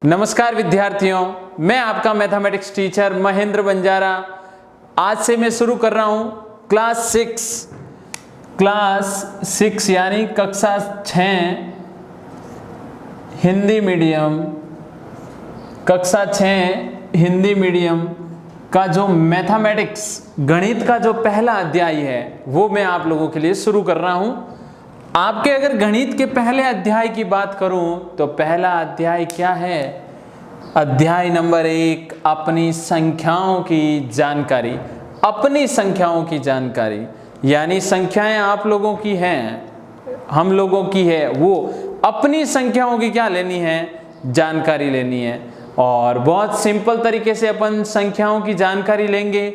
नमस्कार विद्यार्थियों, मैं आपका मैथमेटिक्स टीचर महेंद्र बंजारा। आज से मैं शुरू कर रहा हूँ क्लास 6 यानी कक्षा 6 हिंदी मीडियम, कक्षा 6 हिंदी मीडियम का जो मैथमेटिक्स गणित का जो पहला अध्याय है वो मैं आप लोगों के लिए शुरू कर रहा हूँ। आपके अगर गणित के पहले अध्याय की बात करूं तो पहला अध्याय क्या है? अध्याय नंबर 1, अपनी संख्याओं की जानकारी। अपनी संख्याओं की जानकारी यानी संख्याएं आप लोगों की हैं, हम लोगों की है, वो अपनी संख्याओं की क्या लेनी है? जानकारी लेनी है। और बहुत सिंपल तरीके से अपन संख्याओं की जानकारी लेंगे।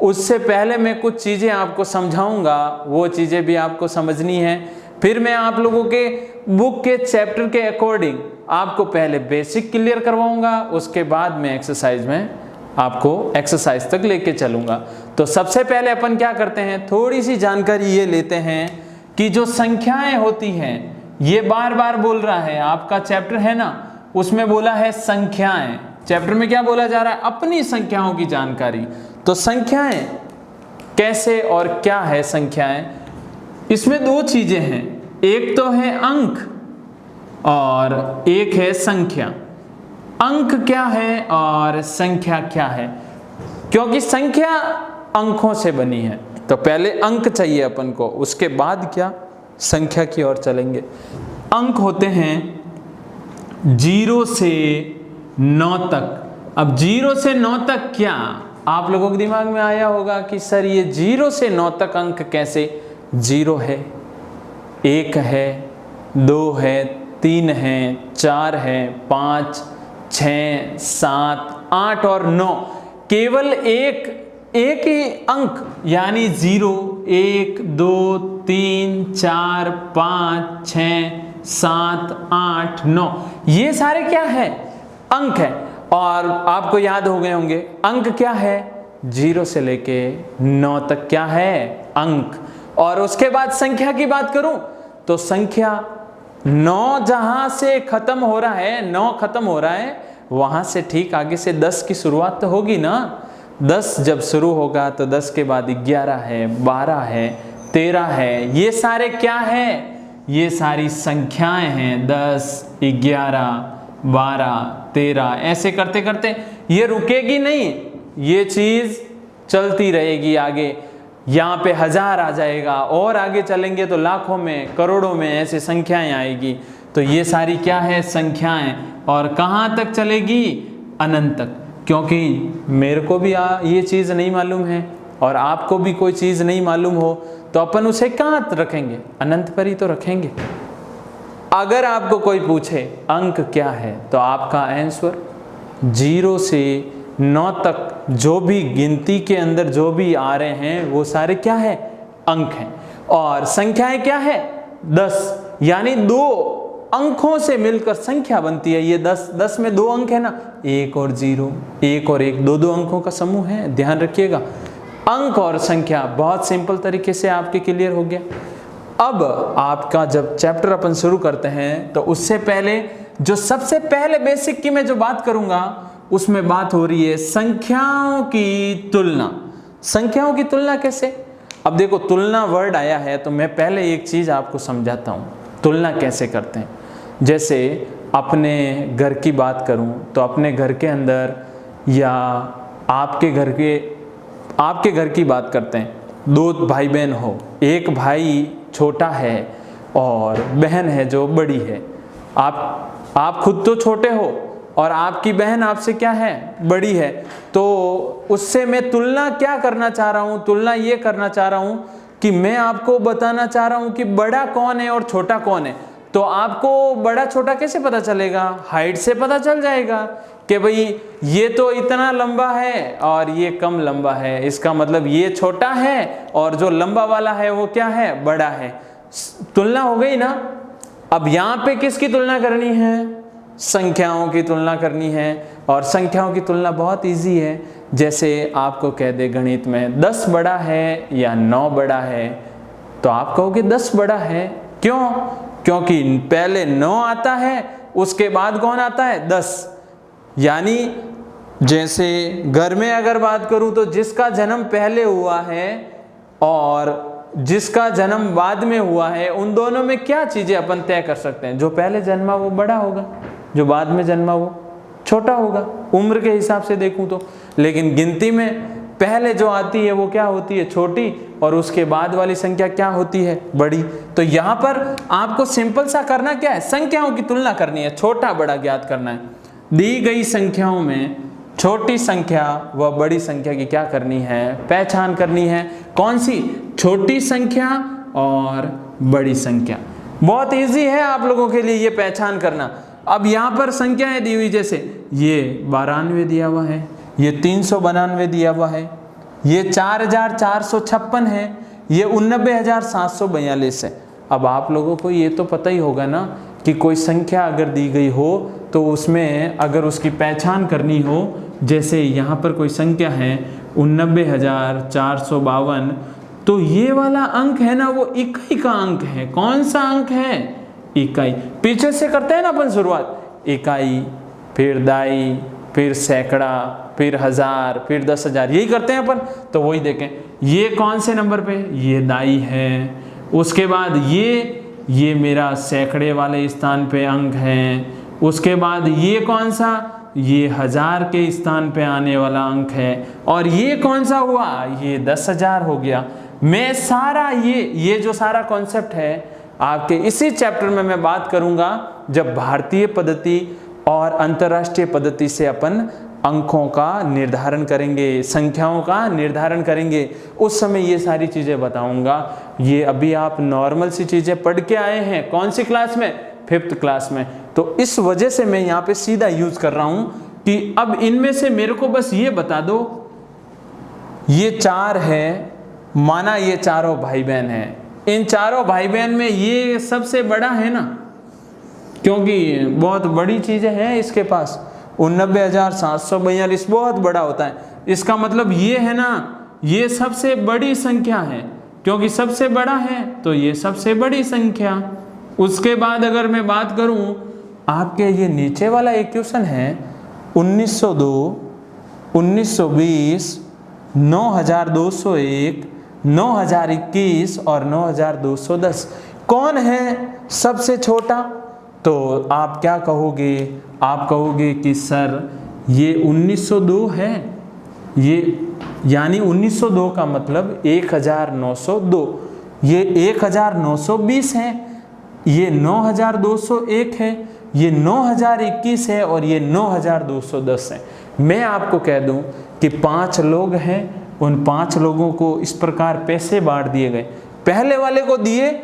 उससे पहले मैं कुछ चीज़ें आपको समझाऊंगा, वो चीज़ें भी आपको समझनी है। फिर मैं आप लोगों के बुक के चैप्टर के अकॉर्डिंग आपको पहले बेसिक क्लियर करवाऊंगा, उसके बाद मैं एक्सरसाइज में आपको एक्सरसाइज तक लेके चलूंगा। तो सबसे पहले अपन क्या करते हैं, थोड़ी सी जानकारी ये लेते हैं कि जो संख्याएं होती हैं, ये बार बार बोल रहा है, आपका चैप्टर है ना, उसमें बोला है संख्याएं। चैप्टर में क्या बोला जा रहा है? अपनी संख्याओं की जानकारी। तो संख्याएं कैसे और क्या है संख्याएं? इसमें दो चीजें हैं, एक तो है अंक और एक है संख्या। अंक क्या है और संख्या क्या है? क्योंकि संख्या अंकों से बनी है तो पहले अंक चाहिए अपन को, उसके बाद क्या संख्या की ओर चलेंगे। अंक होते हैं 0 से 9 तक। अब 0 से 9 तक क्या आप लोगों के दिमाग में आया होगा कि सर ये 0 से 9 तक अंक कैसे? 0 है, 1 है, 2 है, 3 है, 4 है, 5, 6, 7, 8 और 9। केवल एक ही अंक यानी 0, 1, 2, 3, 4, 5, 6, 7, 8, 9, ये सारे क्या है? अंक है। और आपको याद हो गए होंगे अंक क्या है? 0 से लेके 9 तक क्या है? अंक। और उसके बाद संख्या की बात करूं तो संख्या 9 जहां से खत्म हो रहा है, 9 खत्म हो रहा है, वहां से ठीक आगे से 10 की शुरुआत तो होगी ना। 10 जब शुरू होगा तो 10 के बाद 11 है, 12 है, 13 है, ये सारे क्या है? ये सारी संख्याएं हैं। 10, 11, 12, 13, ऐसे करते करते ये रुकेगी नहीं, ये चीज चलती रहेगी आगे। यहाँ पे 1000 आ जाएगा और आगे चलेंगे तो लाखों में, करोड़ों में ऐसे संख्याएं आएगी। तो ये सारी क्या है? संख्याएं। और कहाँ तक चलेगी? अनंत तक। क्योंकि मेरे को भी ये चीज़ नहीं मालूम है और आपको भी कोई चीज़ नहीं मालूम हो तो अपन उसे कहाँ रखेंगे? अनंत पर ही तो रखेंगे। अगर आपको कोई पूछे अंक क्या है तो आपका आंसर 0 से 9 तक जो भी गिनती के अंदर जो भी आ रहे हैं वो सारे क्या है? अंक हैं। और संख्याएं क्या है? 10 यानी 2 अंकों से मिलकर संख्या बनती है। ये 10 में 2 अंक है ना, 1 और 0, 1 और 1, 2 अंकों का समूह है, ध्यान रखिएगा। अंक और संख्या बहुत सिंपल तरीके से आपके क्लियर हो गया। अब आपका जब चैप्टर अपन शुरू करते हैं तो उससे पहले जो सबसे पहले बेसिक की मैं जो बात करूंगा उसमें बात हो रही है संख्याओं की तुलना। संख्याओं की तुलना कैसे? अब देखो, तुलना वर्ड आया है तो मैं पहले एक चीज आपको समझाता हूं, तुलना कैसे करते हैं। जैसे अपने घर की बात करूं तो अपने घर के अंदर या आपके घर की बात करते हैं। 2 भाई बहन हो, एक भाई छोटा है और बहन है जो बड़ी है। आप खुद तो छोटे हो और आपकी बहन आपसे क्या है? बड़ी है। तो उससे मैं तुलना क्या करना चाह रहा हूं? तुलना ये करना चाह रहा हूं कि मैं आपको बताना चाह रहा हूं कि बड़ा कौन है और छोटा कौन है। तो आपको बड़ा छोटा कैसे पता चलेगा? हाइट से पता चल जाएगा कि भाई ये तो इतना लंबा है और ये कम लंबा है, इसका मतलब ये छोटा है और जो लंबा वाला है वो क्या है? बड़ा है। तुलना हो गई ना। अब यहाँ पे किसकी तुलना करनी है? संख्याओं की तुलना करनी है। और संख्याओं की तुलना बहुत इजी है। जैसे आपको कह दे गणित में 10 बड़ा है या 9 बड़ा है तो आप कहोगे 10 बड़ा है। क्यों? क्योंकि पहले 9 आता है, उसके बाद कौन आता है? 10। यानी जैसे घर में अगर बात करूं तो जिसका जन्म पहले हुआ है और जिसका जन्म बाद में हुआ है, उन दोनों में क्या चीजें अपन तय कर सकते हैं? जो पहले जन्मा वो बड़ा होगा, जो बाद में जन्मा वो छोटा होगा, उम्र के हिसाब से देखूं तो। लेकिन गिनती में पहले जो आती है वो क्या होती है? छोटी, और उसके बाद वाली संख्या क्या होती है? बड़ी। तो यहाँ पर आपको सिंपल सा करना क्या है? संख्याओं की तुलना करनी है, छोटा बड़ा ज्ञात करना है। दी गई संख्याओं में छोटी संख्या व बड़ी संख्या की क्या करनी है? पहचान करनी है। कौन सी? छोटी संख्या और बड़ी संख्या। बहुत इजी है आप लोगों के लिए ये पहचान करना। अब यहाँ पर संख्याएं दी हुई, जैसे ये 92 दिया हुआ है, ये 392 दिया हुआ है, ये 4456 है, ये 89,742 है। अब आप लोगों को ये तो पता ही होगा ना कि कोई संख्या अगर दी गई हो तो उसमें अगर उसकी पहचान करनी हो, जैसे यहाँ पर कोई संख्या है 89,452, तो ये वाला अंक है ना वो इकाई का अंक है। कौन सा अंक है? इकाई। पीछे से करते हैं ना अपन शुरुआत, इकाई, फिर दाई, फिर सैकड़ा, फिर हजार, फिर 10,000, यही करते हैं अपन। तो वही देखें, ये कौन से नंबर पे? ये दाई है। उसके बाद ये मेरा सैकड़े वाले स्थान पे अंक है। उसके बाद ये कौन सा? ये हजार के स्थान पे आने वाला अंक है। और ये कौन सा हुआ? ये 10,000 हो गया। मैं सारा ये जो सारा कॉन्सेप्ट है आपके इसी चैप्टर में मैं बात करूंगा, जब भारतीय पद्धति और अंतर्राष्ट्रीय पद्धति से अपन अंकों का निर्धारण करेंगे, संख्याओं का निर्धारण करेंगे, उस समय ये सारी चीज़ें बताऊंगा। ये अभी आप नॉर्मल सी चीज़ें पढ़ के आए हैं, कौन सी क्लास में? 5th क्लास में। तो इस वजह से मैं यहाँ पे सीधा यूज कर रहा हूँ कि अब इनमें से मेरे को बस ये बता दो, ये 4 है, माना ये चारों भाई बहन हैं, इन चारों भाई बहन में ये सबसे बड़ा है ना, क्योंकि बहुत बड़ी चीज़ें हैं इसके पास। 89,742 बहुत बड़ा होता है। इसका मतलब ये है ना, ये सबसे बड़ी संख्या है, क्योंकि सबसे बड़ा है तो ये सबसे बड़ी संख्या। उसके बाद अगर मैं बात करूं, आपके ये नीचे वाला इक्वेशन है 1902, 1920, 9,201, 9,021 और 9,210। कौन है सबसे छोटा? तो आप क्या कहोगे? आप कहोगे कि सर ये 1902 है, ये यानी 1902 का मतलब 1902, ये 1920 है, ये 9,201 है, ये 9,021 है और ये 9,210 है। मैं आपको कह दूं कि 5 लोग हैं, उन 5 लोगों को इस प्रकार पैसे बांट दिए गए। पहले वाले को दिए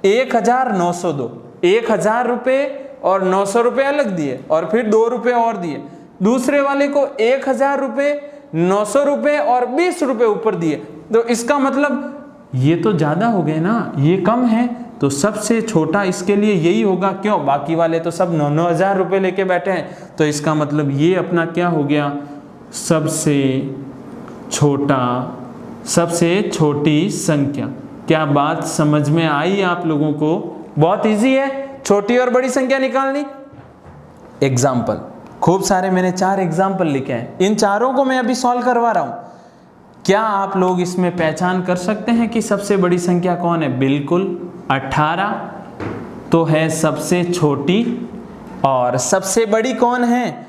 1,902, 1,000 रुपये और 900 रुपये अलग दिए, और फिर 2 रुपये और दिए। दूसरे वाले को 1,000 रुपये, 900 रुपये और 20 रुपये ऊपर दिए। तो इसका मतलब ये तो ज़्यादा हो गए ना, ये कम है, तो सबसे छोटा इसके लिए यही होगा। क्यों? बाकी वाले तो सब 9,000 रुपये लेके बैठे हैं, तो इसका मतलब ये अपना क्या हो गया? सबसे छोटा, सबसे छोटी संख्या। क्या बात समझ में आई आप लोगों को? बहुत इजी है छोटी और बड़ी संख्या निकालनी। एग्जाम्पल खूब सारे मैंने 4 एग्जाम्पल लिखे हैं, इन चारों को मैं अभी सॉल्व करवा रहा हूं। क्या आप लोग इसमें पहचान कर सकते हैं कि सबसे बड़ी संख्या कौन है? बिल्कुल 18 तो है सबसे छोटी, और सबसे बड़ी कौन है?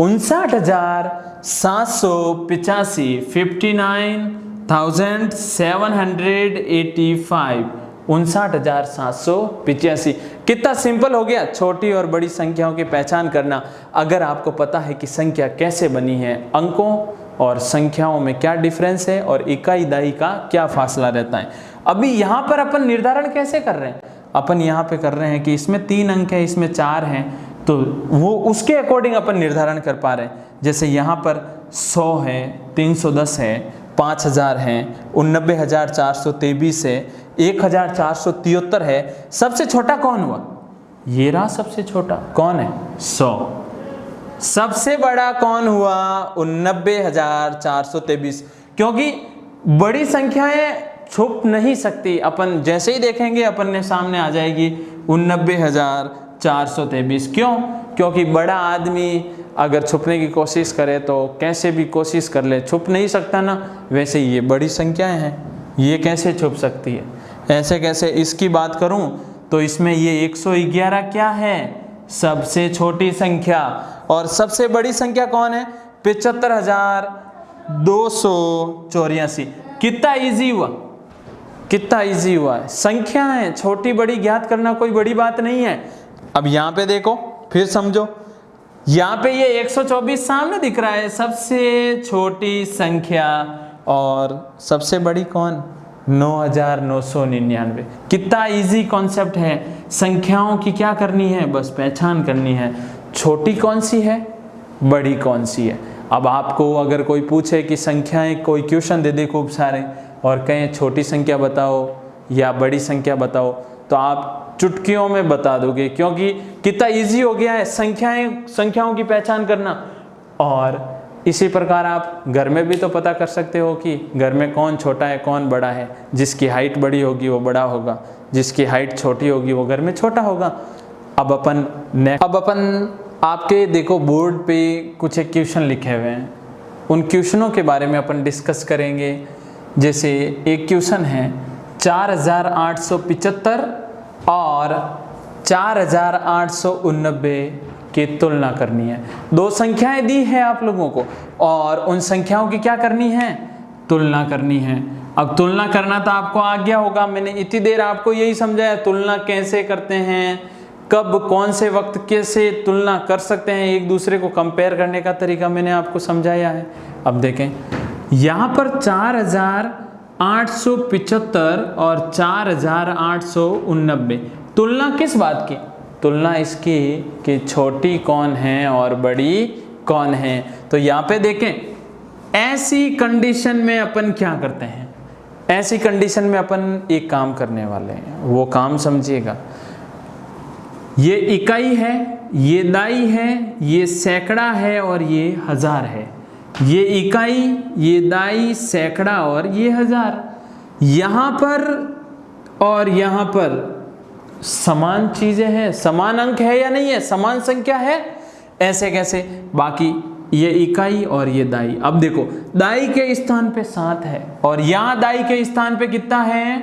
59,785, 59,785, 59,785। कितना सिंपल हो गया छोटी और बड़ी संख्याओं की पहचान करना। अगर आपको पता है कि संख्या कैसे बनी है, अंकों और संख्याओं में क्या डिफरेंस है और इकाई दाई का क्या फासला रहता है। अभी यहाँ पर अपन निर्धारण कैसे कर रहे हैं? अपन यहाँ पे कर रहे हैं कि इसमें 3 अंक है, इसमें 4 हैं, तो वो उसके अकॉर्डिंग अपन निर्धारण कर पा रहे हैं। जैसे यहाँ पर 100 है, 310 है, 5,000 है, 89,423 है, 1,473 है। सबसे छोटा कौन हुआ? ये रहा सबसे छोटा। कौन है? 100। सबसे बड़ा कौन हुआ? 89,423। क्योंकि बड़ी संख्याएं छुप नहीं सकती, अपन जैसे ही देखेंगे अपन ने सामने आ जाएगी 89,423, 423। क्यों? क्योंकि बड़ा आदमी अगर छुपने की कोशिश करे तो कैसे भी कोशिश कर ले छुप नहीं सकता ना, वैसे ये बड़ी संख्याएं हैं, ये कैसे छुप सकती है? ऐसे कैसे? इसकी बात करूं तो इसमें ये 111 क्या है? सबसे छोटी संख्या। और सबसे बड़ी संख्या कौन है? 75,284। कितना इजी हुआ, कितना इजी हुआ है। संख्या है, छोटी बड़ी ज्ञात करना कोई बड़ी बात नहीं है। अब यहाँ पे देखो, फिर समझो, यहाँ पे ये 124 सामने दिख रहा है, सबसे छोटी संख्या, और सबसे बड़ी कौन? 9,999। कितना इजी कॉन्सेप्ट है। संख्याओं की क्या करनी है? बस पहचान करनी है, छोटी कौन सी है, बड़ी कौन सी है। अब आपको अगर कोई पूछे कि संख्याएं, कोई क्वेश्चन दे दे खूब सारे और कहें छोटी संख्या बताओ या बड़ी संख्या बताओ, तो आप चुटकियों में बता दोगे, क्योंकि कितना इजी हो गया है संख्याओं की पहचान करना। और इसी प्रकार आप घर में भी तो पता कर सकते हो कि घर में कौन छोटा है कौन बड़ा है। जिसकी हाइट बड़ी होगी वो बड़ा होगा, जिसकी हाइट छोटी होगी वो घर में छोटा होगा। अब अपन आपके देखो बोर्ड पे कुछ एक क्वेश्चन लिखे हुए हैं, उन क्वेश्चनों के बारे में अपन डिस्कस करेंगे। जैसे एक क्वेश्चन है 4,875 और 4,889 की तुलना करनी है। दो संख्याएं दी है आप लोगों को और उन संख्याओं की क्या करनी है? तुलना करनी है। अब तुलना करना तो आपको आ गया होगा, मैंने इतनी देर आपको यही समझाया तुलना कैसे करते हैं, कब कौन से वक्त कैसे तुलना कर सकते हैं, एक दूसरे को कंपेयर करने का तरीका मैंने आपको समझाया है। अब देखें यहाँ पर 4,875 और 4,889, तुलना किस बात की? तुलना इसकी कि छोटी कौन है और बड़ी कौन है। तो यहाँ पे देखें, ऐसी कंडीशन में अपन क्या करते हैं? ऐसी कंडीशन में अपन एक काम करने वाले हैं, वो काम समझिएगा। ये इकाई है, ये दाई है, ये सैकड़ा है और ये हजार है। ये इकाई, ये दाई, सैकड़ा और ये हजार। यहाँ पर और यहाँ पर समान चीजें हैं, समान अंक है या नहीं है, समान संख्या है। ऐसे कैसे? बाकी ये इकाई और ये दाई। अब देखो दाई के स्थान पे 7 है और यहाँ दाई के स्थान पे कितना है?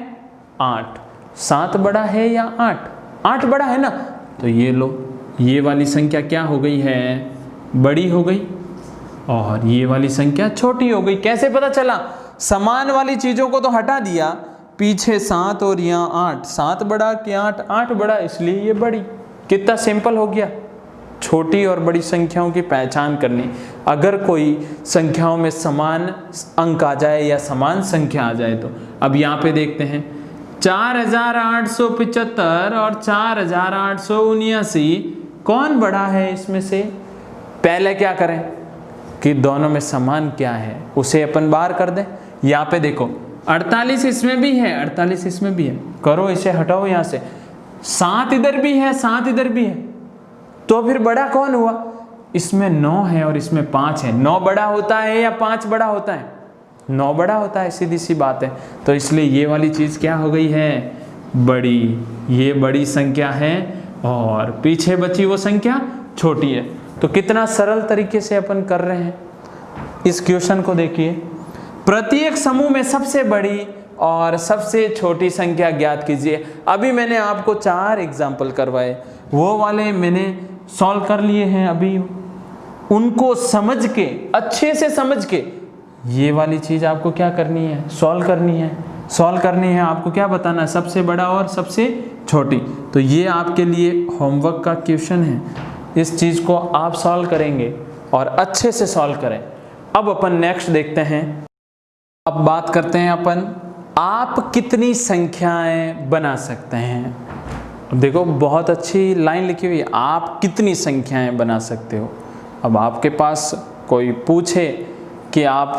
8। 7 बड़ा है या 8? 8 बड़ा है ना। तो ये लो, ये वाली संख्या क्या हो गई है? बड़ी हो गई और ये वाली संख्या छोटी हो गई। कैसे पता चला? समान वाली चीजों को तो हटा दिया, पीछे 7 और यहाँ 8। 7 बड़ा कि 8? 8 बड़ा, इसलिए ये बड़ी। कितना सिंपल हो गया। छोटी और बड़ी संख्याओं की पहचान करनी। अगर कोई संख्याओं में समान अंक आ जाए या समान संख्या आ जाए तो। अब यहाँ पे देखते हैं 4,875 और 4,879 कौन बड़ा है इसमें से? पहले क्या करें कि दोनों में समान क्या है उसे अपन बाहर कर दें। यहाँ पे देखो 48 इसमें भी है, 48 इसमें भी है, करो इसे हटाओ यहाँ से। 7 इधर भी है, 7 इधर भी है, तो फिर बड़ा कौन हुआ? इसमें 9 है और इसमें 5 है। 9 बड़ा होता है या 5 बड़ा होता है? 9 बड़ा होता है, सीधी सी बात है। तो इसलिए ये वाली चीज क्या हो गई है? बड़ी। ये बड़ी संख्या है और पीछे बची वो संख्या छोटी है। तो कितना सरल तरीके से अपन कर रहे हैं। इस क्वेश्चन को देखिए, प्रत्येक समूह में सबसे बड़ी और सबसे छोटी संख्या ज्ञात कीजिए। अभी मैंने आपको 4 एग्जाम्पल करवाए, वो वाले मैंने सॉल्व कर लिए हैं। अभी उनको समझ के, अच्छे से समझ के, ये वाली चीज आपको क्या करनी है? सॉल्व करनी है। सॉल्व करनी है आपको क्या बताना है? सबसे बड़ा और सबसे छोटी। तो ये आपके लिए होमवर्क का क्वेश्चन है। इस चीज को आप सॉल्व करेंगे और अच्छे से सॉल्व करें। अब अपन नेक्स्ट देखते हैं। अब बात करते हैं अपन, आप कितनी संख्याएं बना सकते हैं। देखो बहुत अच्छी लाइन लिखी हुई है, आप कितनी संख्याएं बना सकते हो। अब आपके पास कोई पूछे कि आप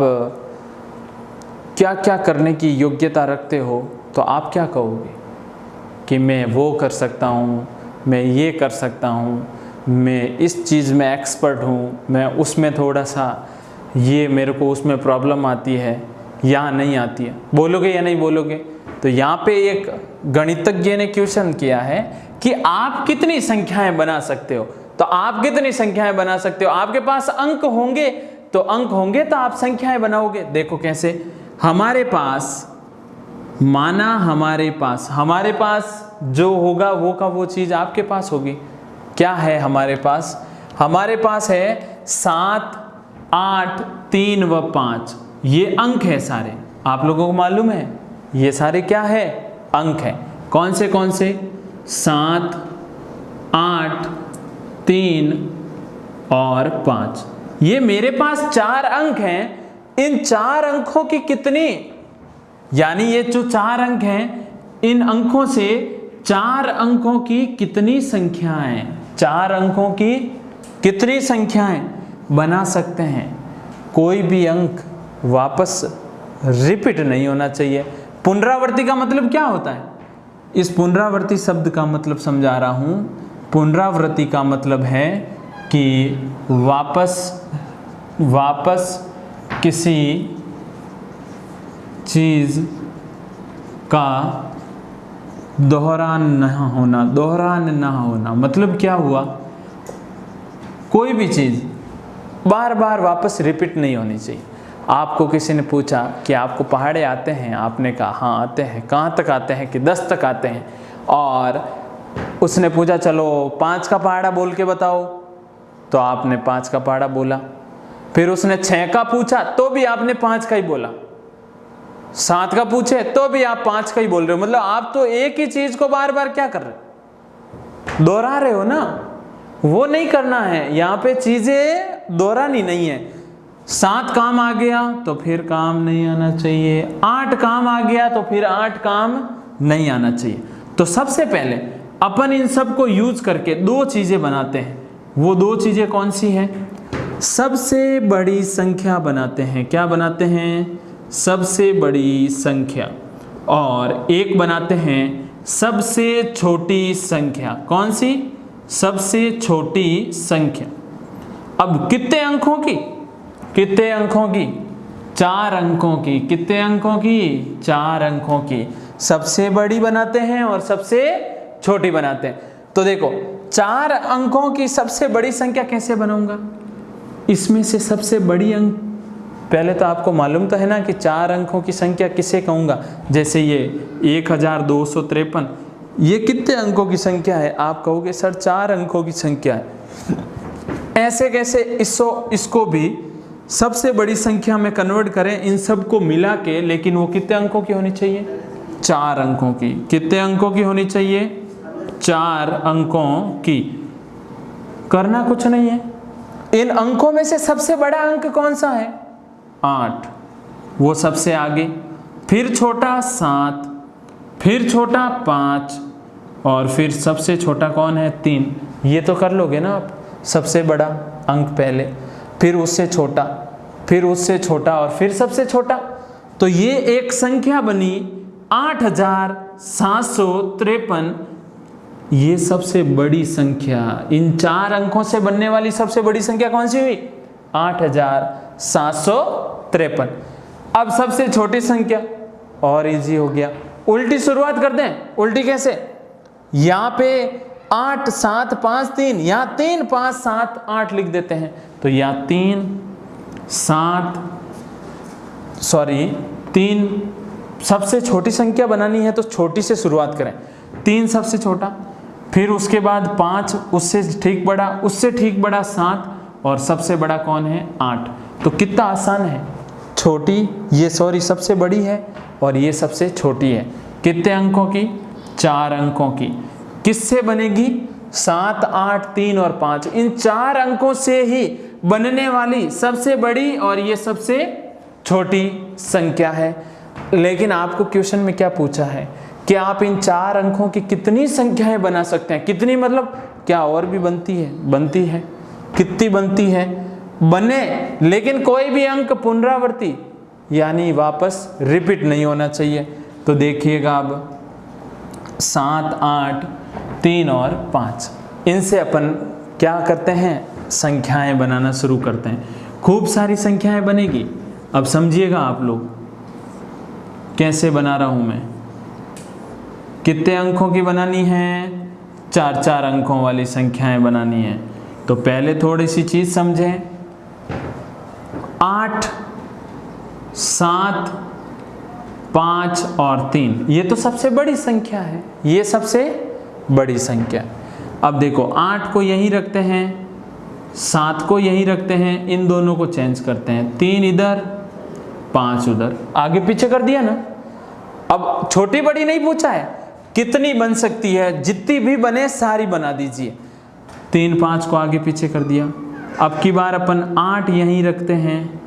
क्या क्या करने की योग्यता रखते हो, तो आप क्या कहोगे? कि मैं वो कर सकता हूँ, मैं ये कर सकता हूँ, मैं इस चीज़ में एक्सपर्ट हूँ, मैं उसमें थोड़ा सा ये मेरे को उसमें प्रॉब्लम आती है या नहीं आती है। बोलोगे या नहीं बोलोगे? तो यहाँ पे एक गणितज्ञ ने क्वेश्चन किया है कि आप कितनी संख्याएं बना सकते हो। तो आप कितनी संख्याएं बना सकते हो, आपके पास अंक होंगे तो आप संख्याएं बनाओगे। देखो कैसे, हमारे पास माना हमारे पास जो होगा वो का वो चीज आपके पास होगी। क्या है हमारे पास है 7, 8, 3 व 5, ये अंक है सारे, आप लोगों को मालूम है ये सारे क्या है, अंक है। कौन से 7, 8, 3 और 5, ये मेरे पास 4 अंक हैं। इन 4 अंकों की कितनी, यानी ये जो 4 अंक हैं, इन अंकों से 4 अंकों की कितनी संख्याएं, 4 अंकों की कितनी संख्याएं बना सकते हैं। कोई भी अंक वापस रिपीट नहीं होना चाहिए। पुनरावृत्ति का मतलब क्या होता है, इस पुनरावृत्ति शब्द का मतलब समझा रहा हूं। पुनरावृत्ति का मतलब है कि वापस किसी चीज का दोहरान ना होना। मतलब क्या हुआ, कोई भी चीज बार बार वापस रिपीट नहीं होनी चाहिए। आपको किसी ने पूछा कि आपको पहाड़े आते हैं, आपने कहा हाँ आते हैं। कहाँ तक आते हैं कि 10 तक आते हैं। और उसने पूछा चलो 5 का पहाड़ा बोल के बताओ, तो आपने 5 का पहाड़ा बोला। फिर उसने 6 का पूछा तो भी आपने 5 का ही बोला। 7 का पूछे तो भी आप 5 का ही बोल रहे हो। मतलब आप तो एक ही चीज को बार बार क्या कर रहे हो, दोहरा रहे हो ना। वो नहीं करना है, यहाँ पे चीजें दोहरानी नहीं है। 7 काम आ गया तो फिर काम नहीं आना चाहिए, 8 काम आ गया तो फिर 8 काम नहीं आना चाहिए। तो सबसे पहले अपन इन सब को यूज करके 2 चीजें बनाते हैं। वो 2 चीजें कौन सी हैं, सबसे बड़ी संख्या बनाते हैं। क्या बनाते हैं, सबसे बड़ी संख्या। और एक बनाते हैं सबसे छोटी संख्या। कौन सी, सबसे छोटी संख्या। अब कितने अंकों की 4 अंकों की। कितने अंकों की, 4 अंकों की। सबसे बड़ी बनाते हैं और सबसे छोटी बनाते हैं। तो देखो 4 अंकों की सबसे बड़ी संख्या कैसे बनाऊंगा, इसमें से सबसे बड़ी अंक, पहले तो आपको मालूम तो है ना कि 4 अंकों की संख्या किसे कहूंगा। जैसे ये 1253, ये कितने अंकों की संख्या है, आप कहोगे सर 4 अंकों की संख्या है। ऐसे कैसे, इसको भी सबसे बड़ी संख्या में कन्वर्ट करें, इन सब को मिला के, लेकिन वो कितने अंकों की होनी चाहिए, 4 अंकों की। कितने अंकों की होनी चाहिए, 4 अंकों की। करना कुछ नहीं है, इन अंकों में से सबसे बड़ा अंक कौन सा है, 8, वो सबसे आगे। फिर छोटा 7, फिर छोटा 5, और फिर सबसे छोटा कौन है, 3। ये तो कर लोगे ना आप, सबसे बड़ा अंक पहले, फिर उससे छोटा, फिर उससे छोटा, और फिर सबसे छोटा। तो ये एक संख्या बनी 8753। ये सबसे बड़ी संख्या, इन 4 अंकों से बनने वाली सबसे बड़ी संख्या कौन सी हुई, 8753। अब सबसे छोटी संख्या, और इजी हो गया, उल्टी शुरुआत कर दें। उल्टी कैसे, यहाँ पे 8 7 5 3, यहाँ 3 5 7 8 लिख देते हैं। तो यहाँ 3 सबसे छोटी संख्या बनानी है तो छोटी से शुरुआत करें। 3 सबसे छोटा, फिर उसके बाद 5 उससे ठीक बड़ा, उससे ठीक बड़ा 7, और सबसे बड़ा कौन है, 8। तो कितना आसान है, छोटी सबसे बड़ी है और ये सबसे छोटी है। कितने अंकों की, 4 अंकों की। किससे बनेगी, 7 8 3 और 5, इन 4 अंकों से ही बनने वाली सबसे बड़ी और ये सबसे छोटी संख्या है। लेकिन आपको क्वेश्चन में क्या पूछा है कि आप इन 4 अंकों की कितनी संख्याएं बना सकते हैं। कितनी मतलब क्या और भी बनती है, कितनी बनती है, बने, लेकिन कोई भी अंक पुनरावृत्ति यानी वापस रिपीट नहीं होना चाहिए। तो देखिएगा अब 7 8 3 और 5, इनसे अपन क्या करते हैं, संख्याएं बनाना शुरू करते हैं। खूब सारी संख्याएं बनेगी। अब समझिएगा आप लोग कैसे बना रहा हूं मैं। कितने अंकों की बनानी है? 4-4 अंकों वाली संख्याएं बनानी है। तो पहले थोड़ी सी चीज समझें। 8, 7, 5 और 3 ये तो सबसे बड़ी संख्या है, ये सबसे बड़ी संख्या। अब देखो 8 को यहीं रखते हैं, 7 को यहीं रखते हैं, इन दोनों को चेंज करते हैं, 3 इधर 5 उधर, आगे पीछे कर दिया ना। अब छोटी बड़ी नहीं पूछा है, कितनी बन सकती है, जितनी भी बने सारी बना दीजिए। 3 5 को आगे पीछे कर दिया। अब की बार अपन 8 यहीं रखते हैं,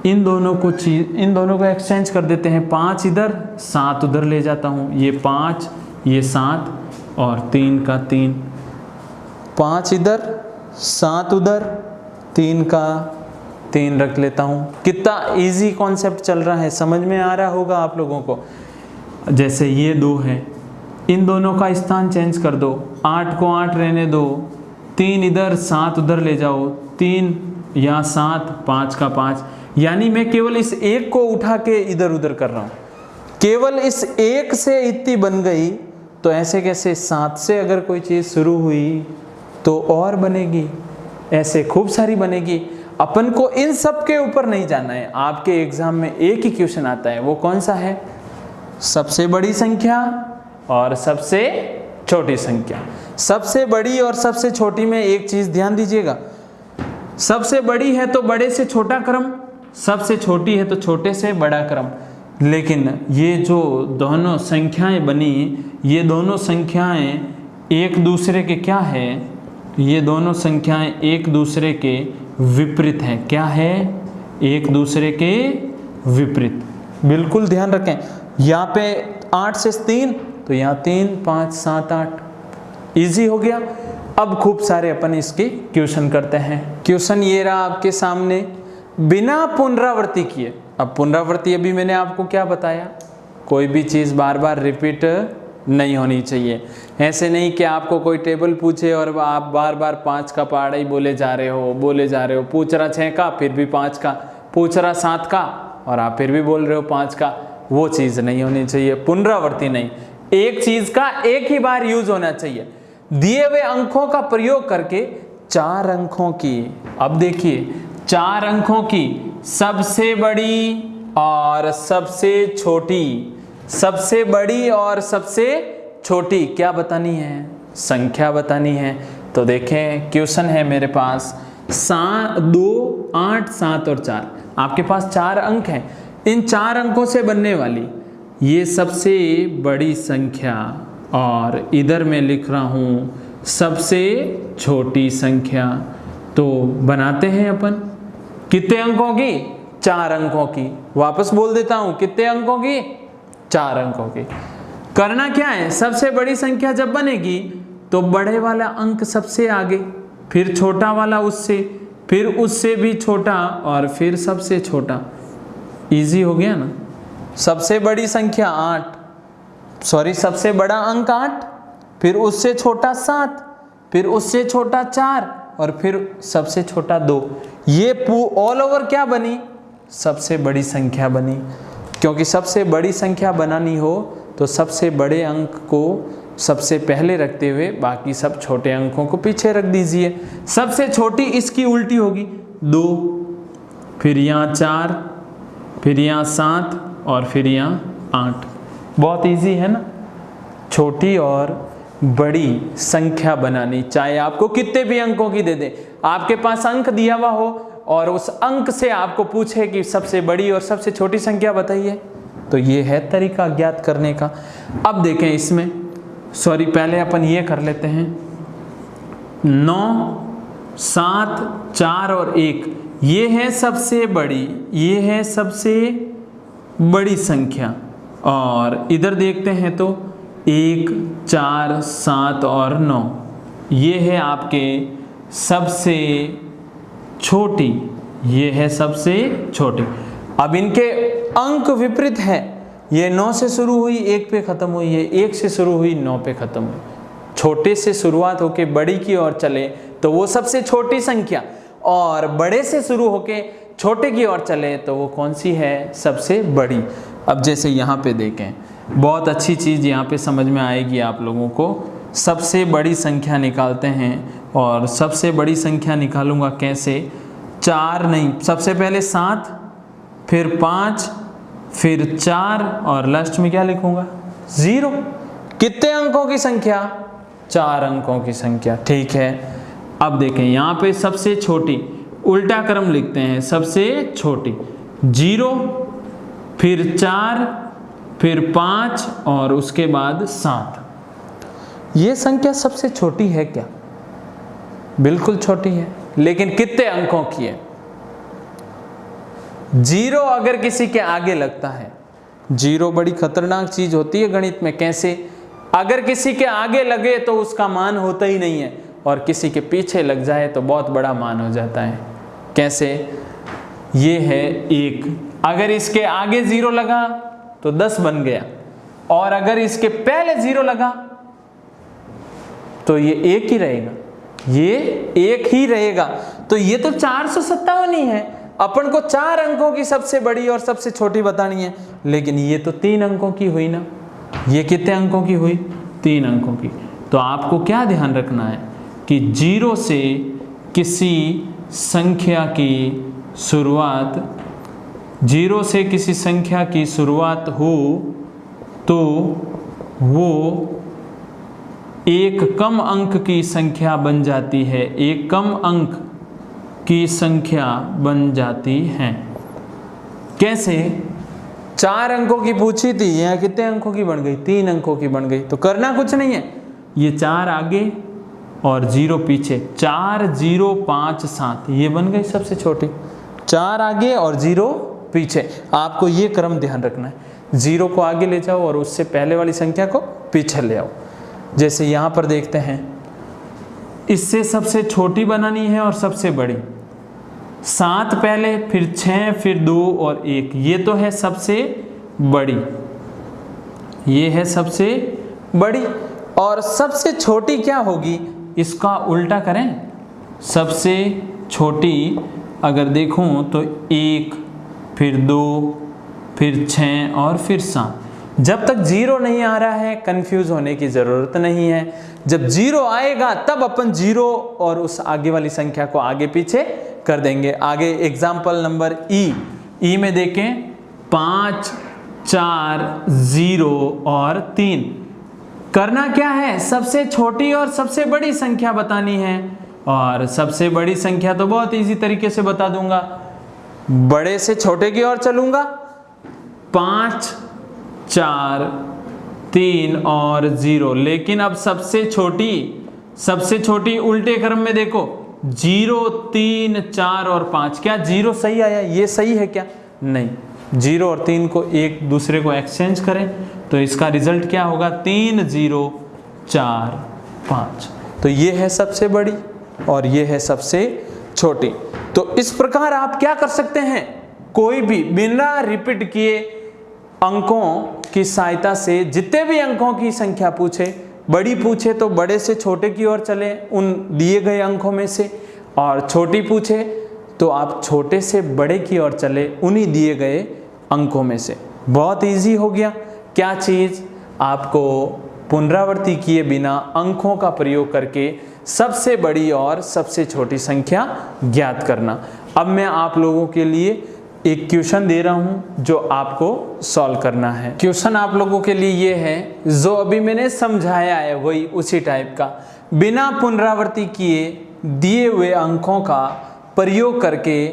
इन दोनों को एक्सचेंज कर देते हैं, 5 इधर 7 उधर ले जाता हूँ, ये 5 ये 7 और 3 का 3, 5 इधर 7 उधर, 3 का 3 रख लेता हूँ। कितना इजी कॉन्सेप्ट चल रहा है, समझ में आ रहा होगा आप लोगों को। जैसे ये 2 है, इन दोनों का स्थान चेंज कर दो, 8 को 8 रहने दो, 3 इधर 7 उधर ले जाओ, 3 या 7, 5 का 5, यानी मैं केवल इस एक को उठा के इधर उधर कर रहा हूँ। केवल इस एक से इतनी बन गई, तो ऐसे कैसे 7 से अगर कोई चीज़ शुरू हुई तो और बनेगी, ऐसे खूब सारी बनेगी। अपन को इन सब के ऊपर नहीं जाना है। आपके एग्जाम में एक ही क्वेश्चन आता है, वो कौन सा है? सबसे बड़ी संख्या और सबसे छोटी संख्या। सबसे बड़ी और सबसे छोटी में एक चीज ध्यान दीजिएगा, सबसे बड़ी है तो बड़े से छोटा क्रम, सबसे छोटी है तो छोटे से बड़ा क्रम। लेकिन ये जो दोनों संख्याएं बनी, ये दोनों संख्याएं एक दूसरे के क्या है? ये दोनों संख्याएं एक दूसरे के विपरीत हैं। क्या है? एक दूसरे के विपरीत। बिल्कुल ध्यान रखें। यहाँ पे 8 से 3 तो यहाँ 3 5 7 8, इजी हो गया। अब खूब सारे अपन इसके क्वेश्चन करते हैं। क्वेश्चन ये रहा आपके सामने, बिना पुनरावृत्ति किए। अब पुनरावृत्ति अभी मैंने आपको क्या बताया, कोई भी चीज़ बार बार रिपीट नहीं होनी चाहिए। ऐसे नहीं कि आपको कोई टेबल पूछे और आप बार बार 5 का पहाड़ा ही बोले जा रहे हो, पूछ रहा 6 का फिर भी 5 का, पूछ रहा 7 का और आप फिर भी बोल रहे हो 5 का। वो चीज़ नहीं होनी चाहिए, पुनरावृत्ति नहीं। एक चीज़ का एक ही बार यूज होना चाहिए। दिए हुए अंकों का प्रयोग करके 4 अंकों की, अब देखिए 4 अंकों की सबसे बड़ी और सबसे छोटी, सबसे बड़ी और सबसे छोटी क्या बतानी है? संख्या बतानी है। तो देखें क्वेश्चन है मेरे पास 2 8 7 और 4। आपके पास 4 अंक हैं, इन 4 अंकों से बनने वाली ये सबसे बड़ी संख्या और इधर मैं लिख रहा हूँ सबसे छोटी संख्या। तो बनाते हैं अपन कितने अंकों की? 4 अंकों की। वापस बोल देता हूँ, कितने अंकों की? 4 अंकों की। करना क्या है, सबसे बड़ी संख्या जब बनेगी तो बड़े वाला अंक सबसे आगे, फिर छोटा वाला उससे, फिर उससे भी छोटा और फिर सबसे छोटा। इजी हो गया ना। सबसे बड़ी संख्या 8, सबसे बड़ा अंक 8, फिर उससे छोटा 7, फिर उससे छोटा 4 और फिर सबसे छोटा 2। ये ऑल ओवर क्या बनी? सबसे बड़ी संख्या बनी। क्योंकि सबसे बड़ी संख्या बनानी हो तो सबसे बड़े अंक को सबसे पहले रखते हुए बाकी सब छोटे अंकों को पीछे रख दीजिए। सबसे छोटी इसकी उल्टी होगी 2, फिर यहाँ 4, फिर यहाँ 7 और फिर यहाँ 8। बहुत इजी है ना। छोटी और बड़ी संख्या बनानी, चाहे आपको कितने भी अंकों की दे दे। आपके पास अंक दिया हुआ हो और उस अंक से आपको पूछे कि सबसे बड़ी और सबसे छोटी संख्या बताइए, तो ये है तरीका ज्ञात करने का। अब देखें इसमें, पहले अपन ये कर लेते हैं 9 7 4 और 1, ये है सबसे बड़ी, ये है सबसे बड़ी संख्या। और इधर देखते हैं तो 1 4 7 और 9, ये है आपके सबसे छोटी, ये है सबसे छोटी। अब इनके अंक विपरीत है, ये 9 से शुरू हुई 1 पे खत्म हुई है, 1 से शुरू हुई 9 पे खत्म हुई। छोटे से शुरुआत होके बड़ी की ओर चले तो वो सबसे छोटी संख्या, और बड़े से शुरू होके छोटे की ओर चले तो वो कौन सी है? सबसे बड़ी। अब जैसे यहाँ पे देखें बहुत अच्छी चीज़ यहाँ पे समझ में आएगी आप लोगों को। सबसे बड़ी संख्या निकालते हैं और सबसे बड़ी संख्या निकालूंगा कैसे, 4 नहीं, सबसे पहले 7, फिर 5, फिर 4 और लास्ट में क्या लिखूंगा, 0। कितने अंकों की संख्या, 4 अंकों की संख्या। ठीक है, अब देखें यहाँ पे सबसे छोटी, उल्टा क्रम लिखते हैं, सबसे छोटी 0, फिर 4, फिर 5 और उसके बाद 7। ये संख्या सबसे छोटी है क्या, बिल्कुल छोटी है, लेकिन कितने अंकों की है। 0 अगर किसी के आगे लगता है, 0 बड़ी खतरनाक चीज होती है गणित में। कैसे, अगर किसी के आगे लगे तो उसका मान होता ही नहीं है, और किसी के पीछे लग जाए तो बहुत बड़ा मान हो जाता है। कैसे, ये है 1, अगर इसके आगे 0 लगा तो 10 बन गया, और अगर इसके पहले 0 लगा तो ये 1 ही रहेगा, ये 1 ही रहेगा। तो ये तो 457 ही है। अपन को 4 अंकों की सबसे बड़ी और सबसे छोटी बतानी है, लेकिन ये तो 3 अंकों की हुई ना। ये कितने अंकों की हुई, 3 अंकों की। तो आपको क्या ध्यान रखना है कि 0 से किसी संख्या की शुरुआत, 0 से किसी संख्या की शुरुआत हो तो वो एक कम अंक की संख्या बन जाती है, एक कम अंक की संख्या बन जाती है। कैसे, 4 अंकों की पूछी थी, यहाँ कितने अंकों की बन गई, 3 अंकों की बन गई। तो करना कुछ नहीं है, ये 4 आगे और 0 पीछे, 4 0 5 7, ये बन गई सबसे छोटी। 4 आगे और 0 पीछे, आपको ये क्रम ध्यान रखना है, 0 को आगे ले जाओ और उससे पहले वाली संख्या को पीछे ले आओ। जैसे यहाँ पर देखते हैं, इससे सबसे छोटी बनानी है और सबसे बड़ी, 7 पहले, फिर 6, फिर 2 और 1, ये तो है सबसे बड़ी, ये है सबसे बड़ी। और सबसे छोटी क्या होगी, इसका उल्टा करें, सबसे छोटी अगर देखूं तो 1, फिर 2, फिर 6 और फिर 7। जब तक 0 नहीं आ रहा है कंफ्यूज होने की ज़रूरत नहीं है। जब 0 आएगा तब अपन 0 और उस आगे वाली संख्या को आगे पीछे कर देंगे। आगे एग्जाम्पल नंबर ई में देखें, 5 4 0 और 3। करना क्या है, सबसे छोटी और सबसे बड़ी संख्या बतानी है। और सबसे बड़ी संख्या तो बहुत इजी तरीके से बता दूंगा, बड़े से छोटे की ओर चलूंगा, 5 4 3 और 0। लेकिन अब सबसे छोटी उल्टे क्रम में देखो, 0 3 4 और 5। क्या 0 सही आया, ये सही है क्या, नहीं। 0 और 3 को एक दूसरे को एक्सचेंज करें तो इसका रिजल्ट क्या होगा, 3 0 4 5। तो ये है सबसे बड़ी और ये है सबसे छोटी। तो इस प्रकार आप क्या कर सकते हैं, कोई भी बिना रिपीट किए अंकों की सहायता से जितने भी अंकों की संख्या पूछे, बड़ी पूछे तो बड़े से छोटे की ओर चले उन दिए गए अंकों में से, और छोटी पूछे तो आप छोटे से बड़े की ओर चले उन्हीं दिए गए अंकों में से। बहुत इजी हो गया। क्या चीज़, आपको पुनरावृत्ति किए बिना अंकों का प्रयोग करके सबसे बड़ी और सबसे छोटी संख्या ज्ञात करना। अब मैं आप लोगों के लिए एक क्वेश्चन दे रहा हूं जो आपको सॉल्व करना है। क्वेश्चन आप लोगों के लिए ये है, जो अभी मैंने समझाया है वही उसी टाइप का, बिना पुनरावृत्ति किए दिए हुए अंकों का प्रयोग करके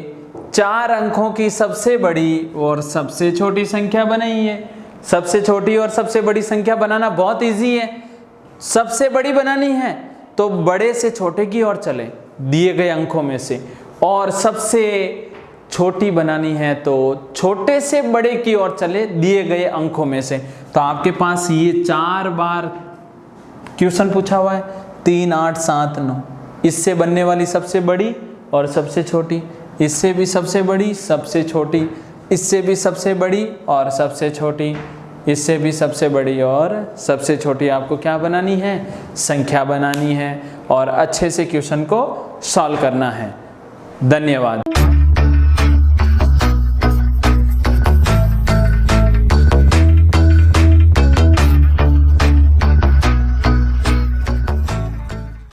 4 अंकों की सबसे बड़ी और सबसे छोटी संख्या बनाइए। सबसे छोटी और सबसे बड़ी संख्या बनाना बहुत इजी है। सबसे बड़ी बनानी है तो बड़े से छोटे की ओर चले दिए गए अंकों में से, और सबसे छोटी बनानी है तो छोटे से बड़े की ओर चले दिए गए अंकों में से। तो आपके पास ये 4 बार क्वेश्चन पूछा हुआ है, 3 8 7 9। इससे बनने वाली सबसे बड़ी और सबसे छोटी, इससे भी सबसे बड़ी सबसे छोटी, इससे भी सबसे बड़ी और सबसे छोटी, इससे भी सबसे बड़ी और सबसे छोटी। आपको क्या बनानी है, संख्या बनानी है और अच्छे से क्वेश्चन को सॉल्व करना है। धन्यवाद।